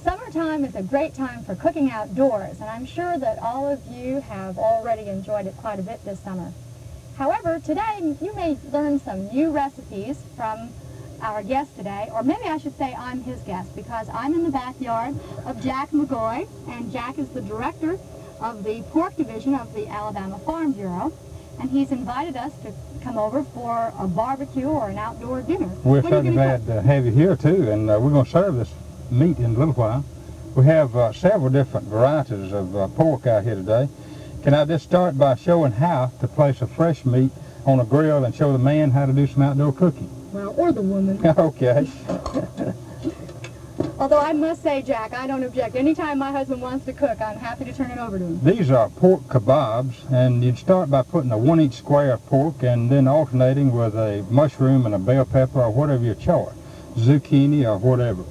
Summertime is a great time for cooking outdoors, and I'm sure that all of you have already enjoyed it quite a bit this summer. However, today you may learn some new recipes from our guest today, or maybe I should say I'm his guest, because I'm in the backyard of Jack McGoy, and Jack is the director of the pork division of the Alabama Farm Bureau, and he's invited us to come over for a barbecue or an outdoor dinner. We're certainly glad to have you here too, and we're going to serve this meat in a little while. We have several different varieties of pork out here today. Can I just start by showing how to place a fresh meat on a grill and show the man how to do some outdoor cooking? Well, or the woman. Okay. Although I must say, Jack, I don't object. Anytime my husband wants to cook, I'm happy to turn it over to him. These are pork kebabs, and you'd start by putting a 1-inch square of pork and then alternating with a mushroom and a bell pepper or whatever your choice, zucchini or whatever.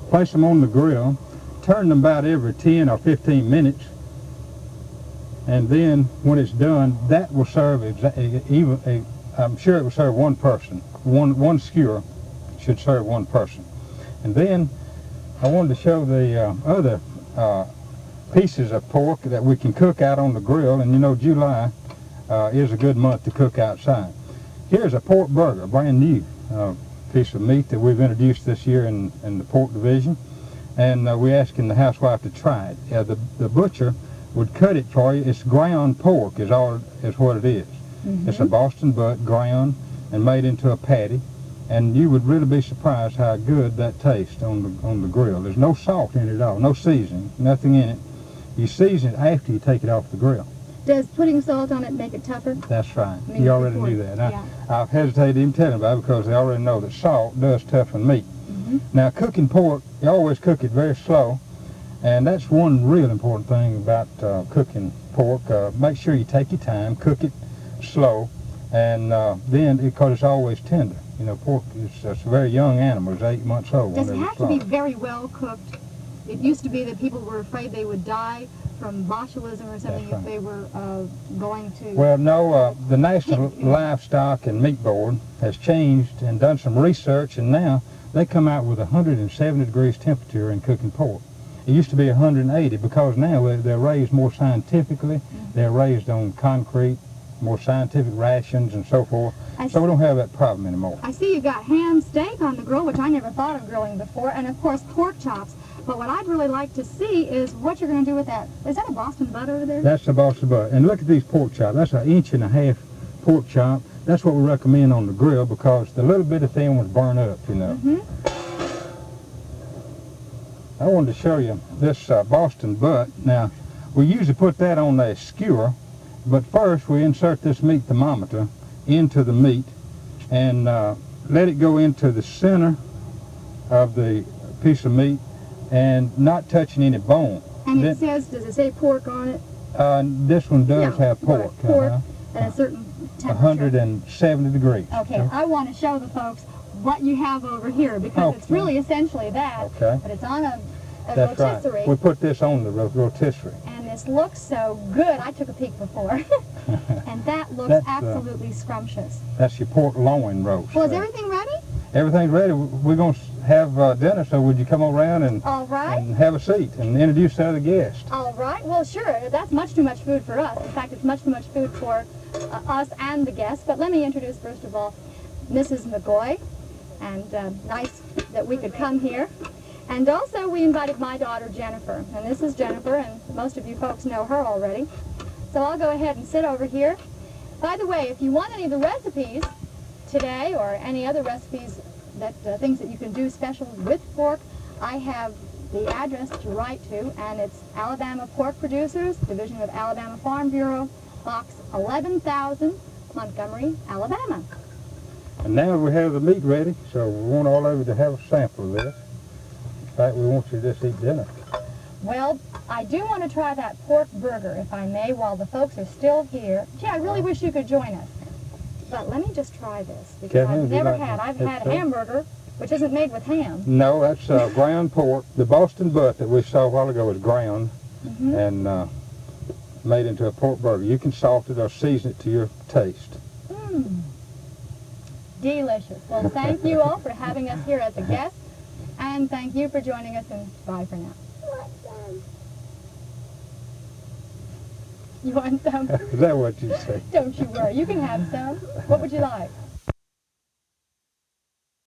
Place them on the grill, turn them about every 10 or 15 minutes, and then when it's done, that will serve I'm sure it will serve one person. One skewer should serve one person. And then I wanted to show the other pieces of pork that we can cook out on the grill, and you know July is a good month to cook outside. Here's a pork burger, brand new piece of meat that we've introduced this year in the pork division, and we're asking the housewife to try it. The butcher would cut it for you. It's ground pork is what it is. Mm-hmm. It's a Boston butt ground and made into a patty, and you would really be surprised how good that tastes on the grill. There's no salt in it at all, no seasoning, nothing in it. You season it after you take it off the grill. Does putting salt on it make it tougher? That's right. You already knew that. Yeah. I've hesitated to even tell them about it because they already know that salt does toughen meat. Mm-hmm. Now, cooking pork, you always cook it very slow, and that's one real important thing about cooking pork. Make sure you take your time, cook it slow, and then, because it's always tender. You know, pork is a very young animal. It's 8 months old. Does it have to be very well cooked? It used to be that people were afraid they would die from botulism or something if they were going to... Well, no, the National Livestock and Meat Board has changed and done some research, and now they come out with 170 degrees temperature in cooking pork. It used to be 180 because now they're raised more scientifically. Mm-hmm. They're raised on concrete, more scientific rations and so forth. So we don't have that problem anymore. I see you got ham steak on the grill, which I never thought of grilling before, and of course pork chops. But what I'd really like to see is what you're going to do with that. Is that a Boston butt over there? That's a Boston butt. And look at these pork chops. That's 1.5 inches pork chop. That's what we recommend on the grill because the little bit of thin ones burn up, you know. Mm-hmm. I wanted to show you this Boston butt. Now, we usually put that on a skewer, but first we insert this meat thermometer into the meat and let it go into the center of the piece of meat and not touching any bone. And it says, does it say pork on it? This one does have pork. Pork at a certain temperature. 170 degrees. Okay, I want to show the folks what you have over here because it's really essentially that, but it's on a rotisserie. Right. We put this on the rotisserie. And this looks so good. I took a peek before. And that looks absolutely scrumptious. That's your pork loin roast. Well, is everything ready? Everything's ready. We're going to have dinner, so would you come around and have a seat and introduce the other guests? All right. Well, sure. That's much too much food for us. In fact, it's much too much food for us and the guests. But let me introduce, first of all, Mrs. McGoy. And nice that we could come here. And also, we invited my daughter, Jennifer. And this is Jennifer, and most of you folks know her already. So I'll go ahead and sit over here. By the way, if you want any of the recipes today or any other recipes, things that you can do special with pork, I have the address to write to, and it's Alabama Pork Producers, Division of Alabama Farm Bureau, Box 11,000, Montgomery, Alabama. And now we have the meat ready, so we want all of you to have a sample of this. In fact, we want you to just eat dinner. Well, I do want to try that pork burger, if I may, while the folks are still here. Gee, I really wish you could join us. But let me just try this, because I've had hamburger, which isn't made with ham. No, that's ground pork. The Boston butt that we saw a while ago is ground and made into a pork burger. You can salt it or season it to your taste. Delicious. Well, thank you all for having us here as a guest, and thank you for joining us, and bye for now. You want some? Is that what you say? Don't you worry. You can have some. What would you like?